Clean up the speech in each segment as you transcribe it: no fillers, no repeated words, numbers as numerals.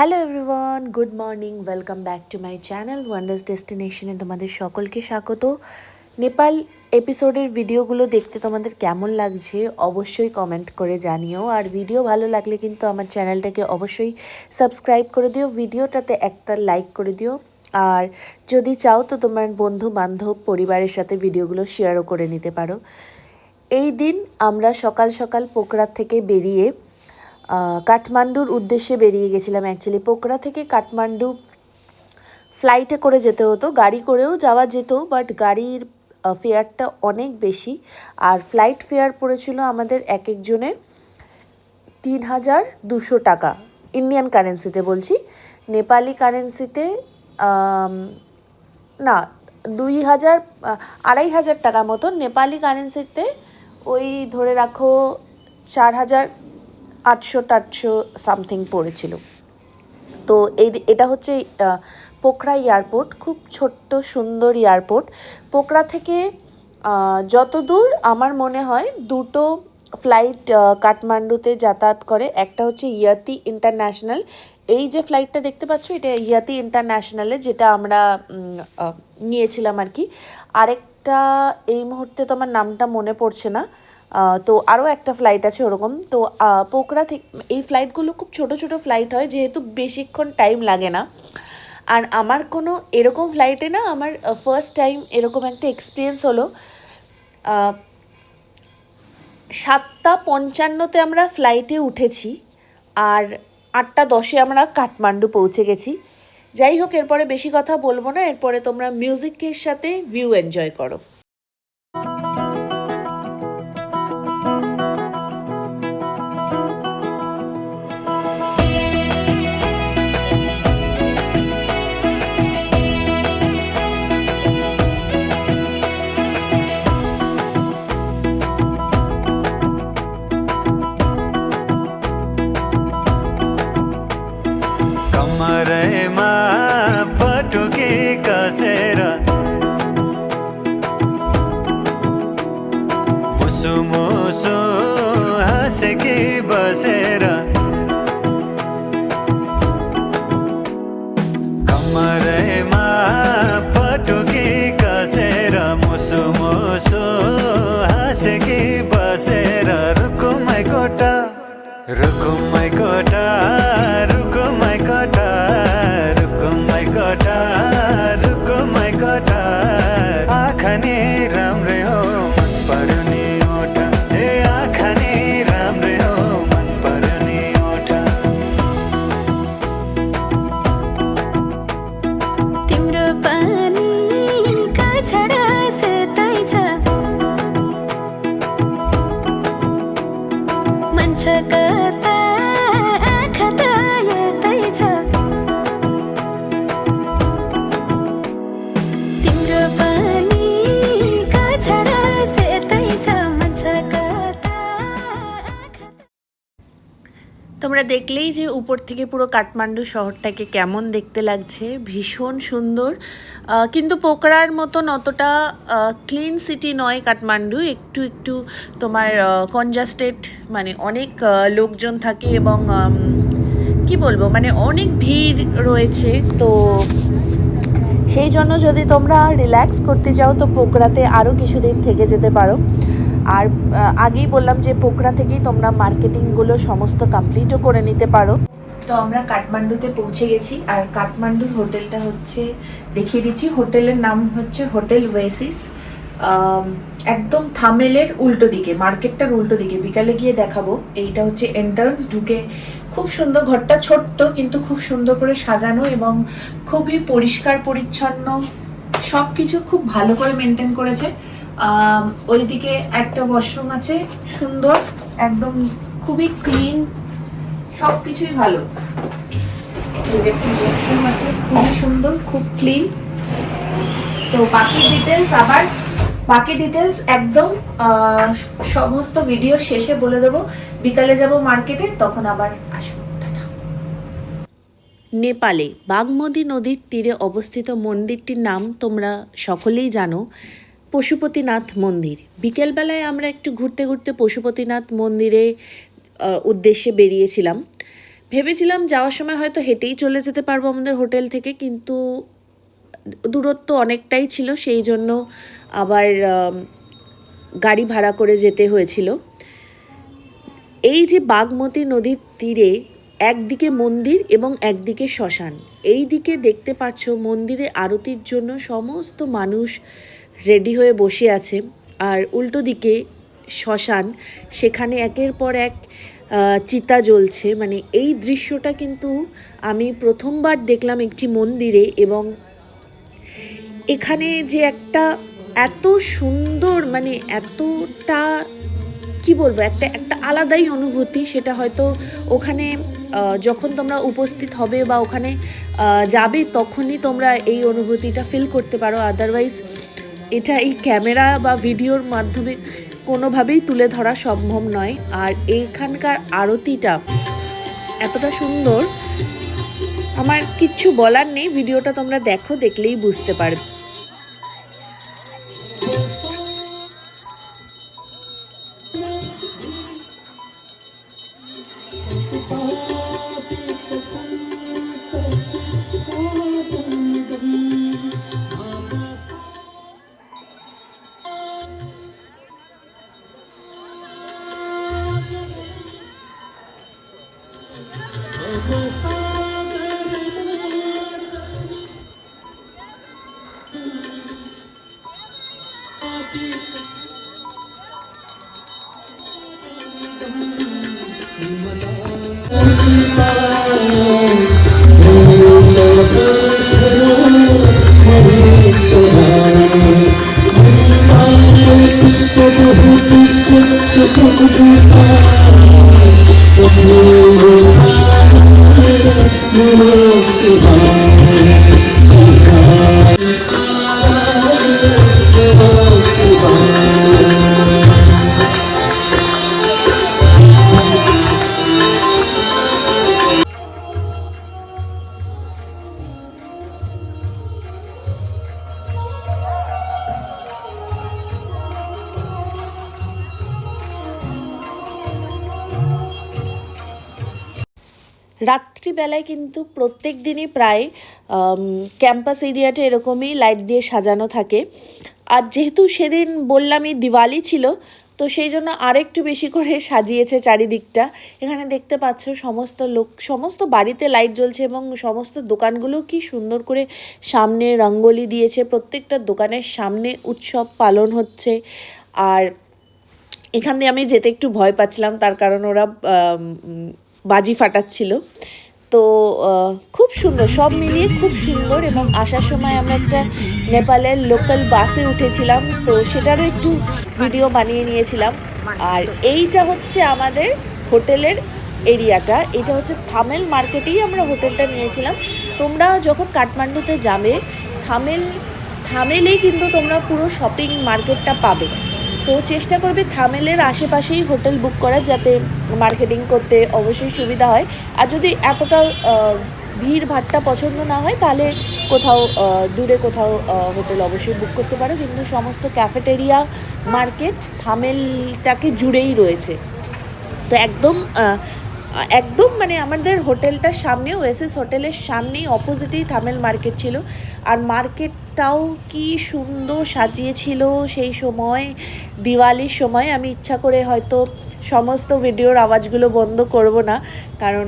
Hello everyone, good morning, welcome back to my channel wonders ডেস্টিনেশনে তোমাদের সকলকে স্বাগত। নেপাল এপিসোডের ভিডিওগুলো দেখতে তোমাদের কেমন লাগছে অবশ্যই কমেন্ট করে জানিও। আর ভিডিও ভালো লাগলে কিন্তু আমার চ্যানেলটাকে অবশ্যই সাবস্ক্রাইব করে দিও, ভিডিওটাতে একটা লাইক করে দিও। আর যদি চাও তো তোমার বন্ধু বান্ধব পরিবারের সাথে ভিডিওগুলো শেয়ারও করে নিতে পারো। এই দিন আমরা সকাল সকাল পোখরা থেকে বেরিয়ে কাঠমান্ডুর উদ্দেশ্যে বেরিয়ে গেছিলাম। অ্যাকচুয়ালি পোখরা থেকে কাঠমান্ডু ফ্লাইটে করে যেতে হতো, গাড়ি করেও যাওয়া যেত, বাট গাড়ির ফেয়ারটা অনেক বেশি। আর ফ্লাইট ফেয়ার পড়েছিল আমাদের এক একজনের ৩,২০০ টাকা, ইন্ডিয়ান কারেন্সিতে বলছি। নেপালি কারেন্সিতে না ২,০০০ টাকা মতন, নেপালি কারেন্সিতে ওই ধরে রাখো ৪,৮০০ সামথিং পড়েছিল। তো এটা হচ্ছে পোখরা এয়ারপোর্ট, খুব ছোট্ট সুন্দর এয়ারপোর্ট। পোখরা থেকে যত দূর আমার মনে হয় দুটো ফ্লাইট কাঠমান্ডুতে যাতায়াত করে। একটা হচ্ছে ইয়াতি ইন্টারন্যাশনাল, এই যে ফ্লাইটটা দেখতে পাচ্ছ এটা ইয়াতি ইন্টারন্যাশনালে, যেটা আমরা নিয়েছিলাম আর কি। আরেকটা এই মুহূর্তে তো আমার নামটা মনে পড়ছে না। তো আরও একটা ফ্লাইট আছে ওরকম। তো পোখরা থেকে এই ফ্লাইটগুলো খুব ছোট ছোট ফ্লাইট হয়, যেহেতু বেশিক্ষণ টাইম লাগে না। আর আমার কোনো এরকম ফ্লাইটে না, আমার ফার্স্ট টাইম এরকম একটা এক্সপিরিয়েন্স হলো। 7:55 আমরা ফ্লাইটে উঠেছি আর 8:10 আমরা কাঠমান্ডু পৌঁছে গেছি। যাই হোক, এরপরে বেশি কথা বলবো না, এরপরে তোমরা মিউজিকের সাথে ভিউ এনজয় করো। कमरेमा पटुकी कसेर मुसु मुसु हाँसेकी बसेर कमरेमा पटुकी कसेर मुसु मुसु हाँसेकी बसेर रुकुमै कोटा रुकुमै कोटा रुकुमै कोटा रुकुमै कोटा रुकुमै कोटा आँखा नि राम्रै हो मन पर्यो नि ओठा, ए आँखा नि राम्रै हो मन पर्यो नि ओठा। तिम्रो पानीका छडा सेतै छ, मन छ कता आँखा त यतै छ। तिम्रो पानीका छडा सेतै छ, मन छ कता आँखा। তোমরা দেখলেই যে উপর থেকে পুরো কাঠমান্ডু শহরটাকে কেমন দেখতে লাগছে, ভীষণ সুন্দর। কিন্তু পোখরার মতন অতটা ক্লিন সিটি নয় কাঠমান্ডু, একটু একটু তোমার কনজাস্টেড, মানে অনেক লোকজন থাকে এবং কি বলবো, মানে অনেক ভিড় রয়েছে। তো সেই জন্য যদি তোমরা রিল্যাক্স করতে চাও তো পোখরাতে আরও কিছুদিন থেকে যেতে পারো। আর আগেই বললাম যে পোখরা থেকেই তোমরা মার্কেটিংগুলো সমস্ত কমপ্লিটও করে নিতে পারো। তো আমরা কাঠমান্ডুতে পৌঁছে গেছি, আর কাঠমান্ডুর হোটেলটা হচ্ছে দেখিয়ে দিচ্ছি। হোটেলের নাম হচ্ছে হোটেল ওয়েসিস, একদম থামেলের উল্টো দিকে, মার্কেটটার উল্টো দিকে। বিকালে গিয়ে দেখাবো। এইটা হচ্ছে এন্ট্রান্স, ঢুকে খুব সুন্দর, ঘরটা ছোট্ট কিন্তু খুব সুন্দর করে সাজানো এবং খুবই পরিষ্কার পরিচ্ছন্ন, সব কিছু খুব ভালো করে মেনটেন করেছে। ওইদিকে একটা ওয়াশরুম আছে, সুন্দর একদম, খুবই ক্লিন, সব কিছুই ভালো। ওয়াশরুম আছে, খুবই সুন্দর, খুব ক্লিন। তো বাকি ডিটেলস একদম সমস্ত ভিডিও শেষে বলে দেবো। বিকালে যাব মার্কেটে, তখন আবার আসবো। নেপালে বাগমতী নদীর তীরে অবস্থিত মন্দিরটির নাম তোমরা সকলেই জানো, পশুপতিনাথ মন্দির। বিকেলবেলায় আমরা একটু ঘুরতে ঘুরতে পশুপতিনাথ মন্দিরে উদ্দেশ্যে বেরিয়েছিলাম। ভেবেছিলাম যাওয়ার সময় হয়তো হেঁটেই চলে যেতে পারবো আমাদের হোটেল থেকে, কিন্তু দূরত্ব অনেকটাই ছিল, সেই জন্য আবার গাড়ি ভাড়া করে যেতে হয়েছিল। এই যে বাগমতী নদীর তীরে একদিকে মন্দির এবং একদিকে শ্মশান, এই দিকে দেখতে পাচ্ছ মন্দিরে আরতির জন্য সমস্ত মানুষ রেডি হয়ে বসে আছে, আর উল্টো দিকে শ্মশান, সেখানে একের পর এক চিতা জ্বলছে। মানে এই দৃশ্যটা কিন্তু আমি প্রথমবার দেখলাম একটি মন্দিরে, এবং এখানে যে একটা এত সুন্দর, মানে এতটা কি বলবো, একটা একটা আলাদাই অনুভূতি, সেটা হয়তো ওখানে যখন তোমরা উপস্থিত হবে বা ওখানে যাবে তখনই তোমরা এই অনুভূতিটা ফিল করতে পারো। আদারওয়াইজ এটা এই ক্যামেরা বা ভিডিওর মাধ্যমে কোনোভাবেই তুলে ধরা সম্ভব নয়। আর এইখানকার আরতিটা এতটা সুন্দর, আমার কিচ্ছু বলার নেই, ভিডিওটা তোমরা দেখো, দেখলেই বুঝতে পারবে। রাত্রিবেলায় কিন্তু প্রত্যেক দিনই প্রায় ক্যাম্পাস এরিয়াটা এরকমই লাইট দিয়ে সাজানো থাকে। আর যেহেতু সেদিন বললামই দিওয়ালি ছিল, তো সেই জন্য আরেকটু বেশি করে সাজিয়েছে চারিদিকটা। এখানে দেখতে পাচ্ছ সমস্ত লোক, সমস্ত বাড়িতে লাইট জ্বলছে, এবং সমস্ত দোকানগুলো কি সুন্দর করে সামনে রঙ্গোলি দিয়েছে। প্রত্যেকটা দোকানের সামনে উৎসব পালন হচ্ছে। আর এখান দিয়ে আমি যেতে একটু ভয় পাচ্ছিলাম, তার কারণ ওরা বাজি ফাটাচ্ছিল। তো খুব সুন্দর, সব মিলিয়ে খুব সুন্দর। এবং আসার সময় আমরা একটা নেপালের লোকাল বাসে উঠেছিলাম, তো সেটারও একটু ভিডিও বানিয়ে নিয়েছিলাম। আর এইটা হচ্ছে আমাদের হোটেলের এরিয়াটা, এটা হচ্ছে থামেল মার্কেটেই আমরা হোটেলটা নিয়েছিলাম। তোমরা যখন কাঠমান্ডুতে যাবে, থামেলেই কিন্তু তোমরা পুরো শপিং মার্কেটটা পাবে। তো চেষ্টা করবে থামেলের আশেপাশেই হোটেল বুক করার, যাতে মার্কেটিং করতে অবশ্যই সুবিধা হয়। আর যদি এতটা ভিড় ভাট্টা পছন্দ না হয়, তাহলে কোথাও দূরে কোথাও হোটেল অবশ্যই বুক করতে পারো। কিন্তু সমস্ত ক্যাফেটেরিয়া মার্কেট থামেলটাকে জুড়েই রয়েছে। তো একদম মানে আমাদের হোটেলটার সামনে, ওয়েসিস হোটেলের সামনেই অপোজিটেই থামেল মার্কেট ছিল। আর মার্কেটটাও কি সুন্দর সাজিয়েছিল সেই সময়, দিওয়ালির সময়। আমি ইচ্ছা করে হয়তো সমস্ত ভিডিওর আওয়াজগুলো বন্ধ করব না, কারণ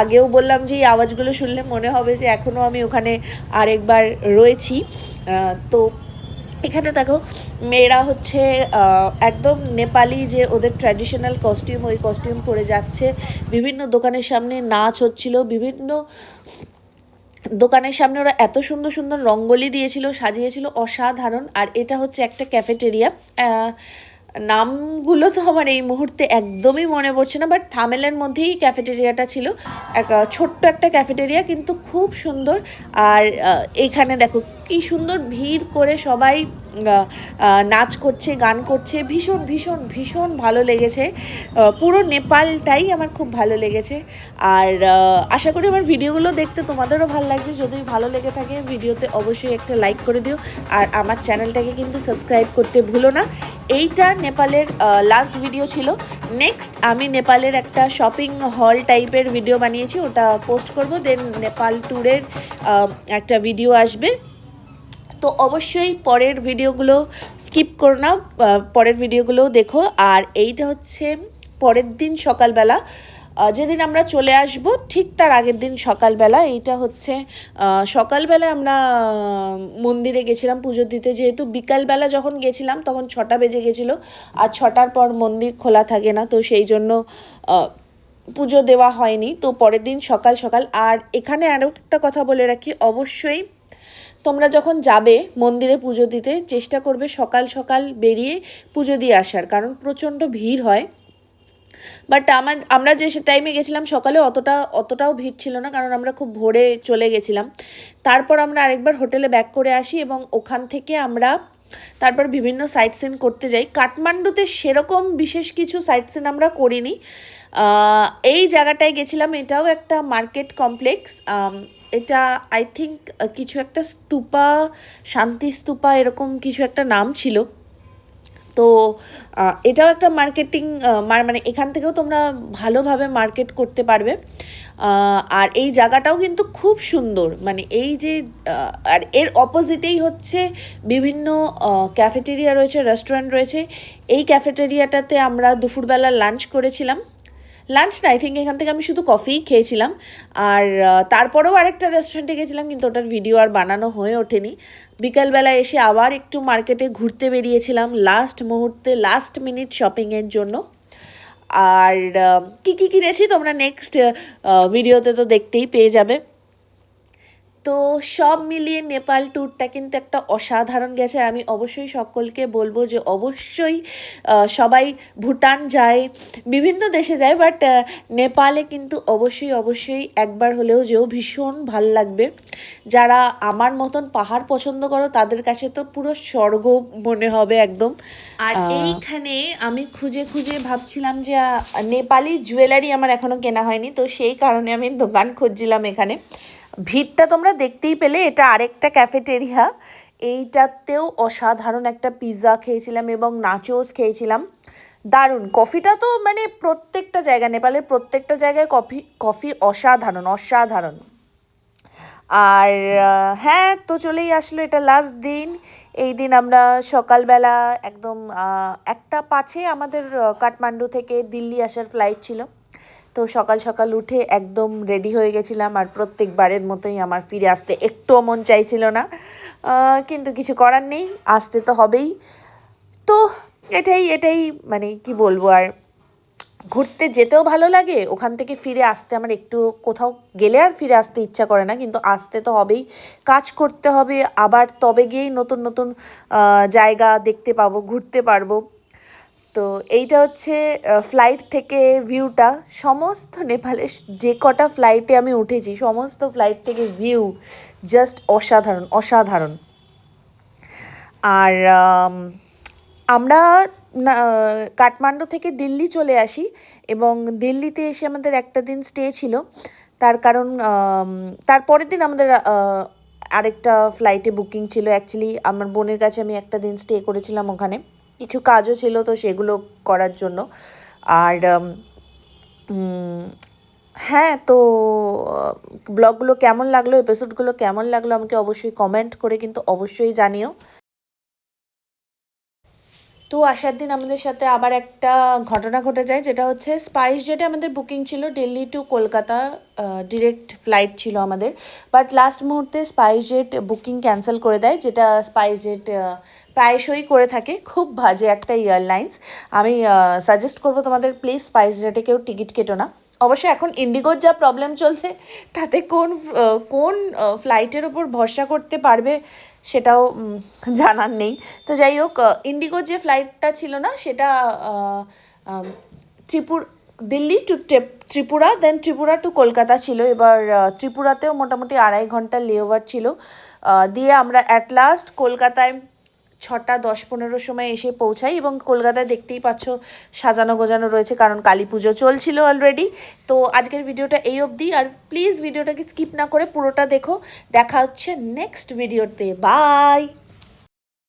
আগেও বললাম যে এই আওয়াজগুলো শুনলে মনে হবে যে এখনও আমি ওখানে আরেকবার রয়েছি। তো এখানে দেখো মেয়েরা হচ্ছে একদম নেপালি যে ওদের ট্র্যাডিশনাল কস্টিউম, ওই কস্টিউম পরে যাচ্ছে। বিভিন্ন দোকানের সামনে নাচ হচ্ছিল, বিভিন্ন দোকানের সামনে ওরা এত সুন্দর সুন্দর রঙ্গোলি দিয়েছিল, সাজিয়েছিল, অসাধারণ। আর এটা হচ্ছে একটা ক্যাফেটেরিয়া, নামগুলো তো আমার এই মুহূর্তে একদমই মনে পড়ছে না, বাট থামেলের মধ্যেই ক্যাফেটেরিয়াটা ছিল। ছোট্ট একটা ক্যাফেটেরিয়া, কিন্তু খুব সুন্দর। আর এইখানে দেখো কি সুন্দর ভিড় করে সবাই নাচ করছে, গান করছে, ভীষণ ভীষণ ভীষণ ভালো লেগেছে। পুরো নেপালটাই আমার খুব ভালো লেগেছে। আর আশা করি আমার ভিডিওগুলো দেখতে তোমাদেরও ভালো লাগছে। যদি ভালো লেগে থাকে ভিডিওতে অবশ্যই একটা লাইক করে দিও, আর আমার চ্যানেলটাকে কিন্তু সাবস্ক্রাইব করতে ভুলো না। এইটা নেপালের লাস্ট ভিডিও ছিল। নেক্সট আমি নেপালের একটা শপিং হল টাইপের ভিডিও বানিয়েছি, ওটা পোস্ট করব। দেন নেপাল ট্যুরের একটা ভিডিও আসবে। তো অবশ্যই পরের ভিডিওগুলো স্কিপ করো না, পরের ভিডিওগুলো দেখো। আর এইটা হচ্ছে পরের দিন সকালবেলা, যেদিন আমরা চলে আসব ঠিক তার আগের দিন সকালবেলা। এইটা হচ্ছে সকালবেলা আমরা মন্দিরে গেছিলাম পুজো দিতে, যেহেতু বিকালবেলা যখন গেছিলাম তখন 6টা বেজে গেছিলো, আর 6টার পর মন্দির খোলা থাকে না, তো সেই জন্য পুজো দেওয়া হয়নি। তো পরের দিন সকাল সকাল। আর এখানে আরও একটা কথা বলে রাখি, অবশ্যই তোমরা যখন যাবে মন্দিরে পুজো দিতে চেষ্টা করবে সকাল সকাল বেরিয়ে পুজো দিয়ে আসার, কারণ প্রচণ্ড ভিড় হয়। বাট আমরা যে টাইমে গেছিলাম সকালে অতটাও ভিড় ছিল না, কারণ আমরা খুব ভোরে চলে গেছিলাম। তারপর আমরা আরেকবার হোটেলে ব্যাক করে আসি এবং ওখান থেকে আমরা তারপর বিভিন্ন সাইট সিন করতে যাই। কাঠমান্ডুতে সেরকম বিশেষ কিছু সাইট সিন আমরা করিনি। এই জায়গাটায় গেছিলাম, এটাও একটা মার্কেট কমপ্লেক্স। এটা আই থিঙ্ক কিছু একটা স্তূপা, শান্তি স্তূপা এরকম কিছু একটা নাম ছিল। তো এটাও একটা মার্কেটিং, মানে এখান থেকেও তোমরা ভালোভাবে মার্কেট করতে পারবে। আর এই জায়গাটাও কিন্তু খুব সুন্দর, মানে এই যে আর এর অপোজিটেই হচ্ছে বিভিন্ন ক্যাফেটেরিয়া রয়েছে, রেস্টুরেন্ট রয়েছে। এই ক্যাফেটেরিয়াটাতে আমরা দুপুরবেলা লাঞ্চ করেছিলাম। লাঞ্চ না, আই থিঙ্ক এখান থেকে আমি শুধু কফিই খেয়েছিলাম। আর তারপরেও আরেকটা রেস্টুরেন্টে গেছিলাম, কিন্তু ওটার ভিডিও আর বানানো হয়ে ওঠেনি। বিকালবেলা এসে আবার একটু মার্কেটে ঘুরতে বেরিয়েছিলাম লাস্ট মুহূর্তে, লাস্ট মিনিট শপিংয়ের জন্য। আর কী কী কিনেছি তোমরা নেক্সট ভিডিওতে তো দেখতেই পেয়ে যাবে। তো সব মিলিয়ে নেপাল ট্যুরটা কিন্তু একটা অসাধারণ গেছে। আর আমি অবশ্যই সকলকে বলবো যে অবশ্যই সবাই ভুটান যায়, বিভিন্ন দেশে যায়, বাট নেপালে কিন্তু অবশ্যই একবার হলেও যেও, ভীষণ ভাল লাগবে। যারা আমার মতন পাহাড় পছন্দ করো তাদের কাছে তো পুরো স্বর্গ মনে হবে একদম। আর এইখানে আমি খুঁজে খুঁজে ভাবছিলাম যে নেপালি জুয়েলারি আমার এখনও কেনা হয়নি, তো সেই কারণে আমি দোকান খুঁজছিলাম এখানে। ভিড়টা তোমরা দেখতেই পেলে। এটা আরেকটা ক্যাফেটেরিয়া, এইটাতেও অসাধারণ একটা পিৎজা খেয়েছিলাম এবং নাচোস খেয়েছিলাম। দারুণ। কফিটা তো মানে প্রত্যেকটা জায়গায়, নেপালের প্রত্যেকটা জায়গায় কফি অসাধারণ। আর হ্যাঁ, তো চলেই আসলো, এটা লাস্ট দিন। এই দিন আমরা সকালবেলা একদম 1:05 আমাদের কাঠমান্ডু থেকে দিল্লি আসার ফ্লাইট ছিল। তো সকাল সকাল উঠে একদম রেডি হয়ে গেছিলাম। আর প্রত্যেকবারের মতোই আমার ফিরে আসতে একটুও মন চাইছিল না, কিন্তু কিছু করার নেই, আসতে তো হবেই। তো এটাই মানে কি বলবো, আর ঘুরতে যেতেও ভালো লাগে, ওখান থেকে ফিরে আসতে আমার একটু, কোথাও গেলে আর ফিরে আসতে ইচ্ছা করে না, কিন্তু আসতে তো হবেই, কাজ করতে হবে আবার, তবে গিয়েই নতুন নতুন জায়গা দেখতে পাবো, ঘুরতে পারবো। তো এইটা হচ্ছে ফ্লাইট থেকে ভিউটা। সমস্ত নেপালের যে কটা ফ্লাইটে আমি উঠেছি সমস্ত ফ্লাইট থেকে ভিউ জাস্ট অসাধারণ। আর আমরা কাঠমান্ডু থেকে দিল্লি চলে আসি, এবং দিল্লিতে এসে আমাদের একটা দিন স্টে ছিল। তার কারণ তারপরের দিন আমাদের আরেকটা ফ্লাইটে বুকিং ছিল। অ্যাকচুয়ালি আমার বোনের কাছে আমি একটা দিন স্টে করেছিলাম, ওখানে কিছু কাজও ছিল, তো সেগুলো করার জন্য। আর হ্যাঁ, তো ব্লগগুলো কেমন লাগলো, এপিসোডগুলো কেমন লাগলো আমাকে অবশ্যই কমেন্ট করে কিন্তু অবশ্যই জানিও। তো আসার দিন আমাদের সাথে আবার একটা ঘটনা ঘটে যায়, যেটা হচ্ছে স্পাইস জেটে আমাদের বুকিং ছিল Delhi to Kolkata, direct flight ছিল আমাদের। বাট লাস্ট মুহূর্তে স্পাইস জেট বুকিং ক্যান্সেল করে দেয়, যেটা স্পাইস জেট প্রায়শই করে থাকে। খুব বাজে একটা এয়ারলাইন্স। আমি সাজেস্ট করবো তোমাদের, প্লিজ স্পাইস জেটে কেউ টিকিট কেটো না। অবশ্যই এখন ইন্ডিগোর যা প্রবলেম চলছে তাতে কোন ফ্লাইটের ওপর ভরসা করতে পারবে সেটাও জানার নেই। তো যাই হোক, ইন্ডিগোর যে ফ্লাইটটা ছিল না সেটা দিল্লি টু ত্রিপুরা, দেন ত্রিপুরা টু কলকাতা ছিল। এবার ত্রিপুরাতেও মোটামুটি 2.5 ঘন্টা লেওভার ছিল। দিয়ে আমরা অ্যাট লাস্ট কলকাতায় 6:10-15 সময় এসে পৌঁছাই এবং কলকাতায় দেখতেই পাচ্ছ সাজানো গোজানো রয়েছে, কারণ কালী পুজো চলছিল অলরেডি। তো আজকের ভিডিওটা এই অবধি, আর প্লিজ ভিডিওটাকে স্কিপ না করে পুরোটা দেখো। দেখা হচ্ছে নেক্সট ভিডিওতে, বাই।